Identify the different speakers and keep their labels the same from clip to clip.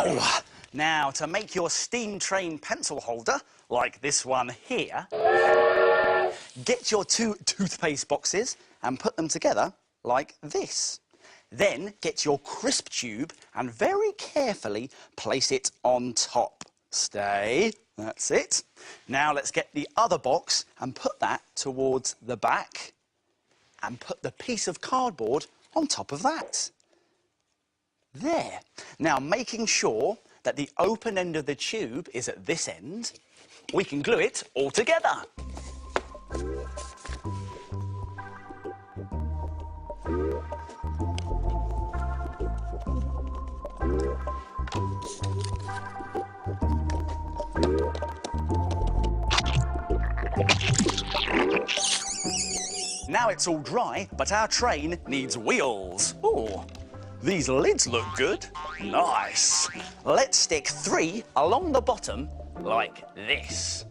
Speaker 1: Wow! Now, to make your steam train pencil holder, like this one here, get your two toothpaste boxes and put them together like this. Then get your crisp tube and very carefully place it on top. Stay. That's it. Now let's get the other box and put that towards the back and put the piece of cardboard on top of that. There. Now, making sure that the open end of the tube is at this end, we can glue it all together. Now it's all dry, but our train needs wheels. Ooh, these lids look good. Nice. Let's stick 3 along the bottom like this.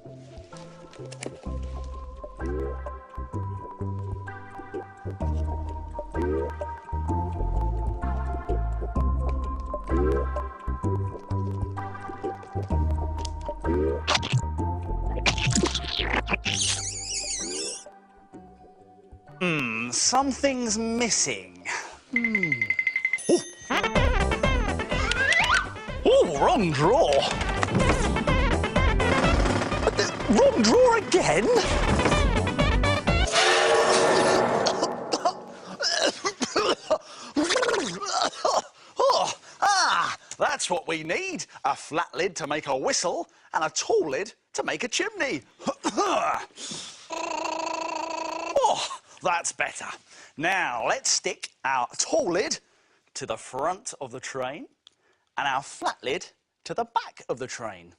Speaker 1: Something's missing. Oh. Oh, wrong drawer. Wrong drawer again? Oh, that's what we need. A flat lid to make a whistle and a tall lid to make a chimney. Oh, that's better. Now, let's stick our tall lid to the front of the train and our flat lid to the back of the train.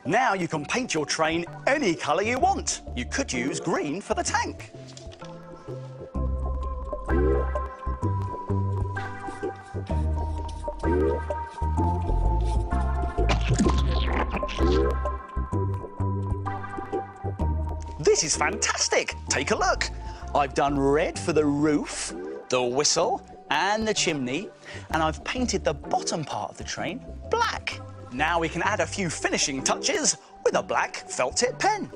Speaker 1: Now you can paint your train any colour you want. You could use green for the tank. This is fantastic. Take a look. I've done red for the roof, the whistle and the chimney, and I've painted the bottom part of the train black. Now we can add a few finishing touches with a black felt tip pen.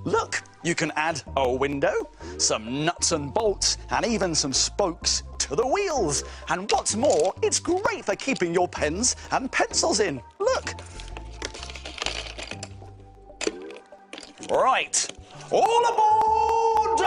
Speaker 1: Look, you can add a window, some nuts and bolts, and even some spokes to the wheels. And what's more, it's great for keeping your pens and pencils in. Look. Right, all aboard!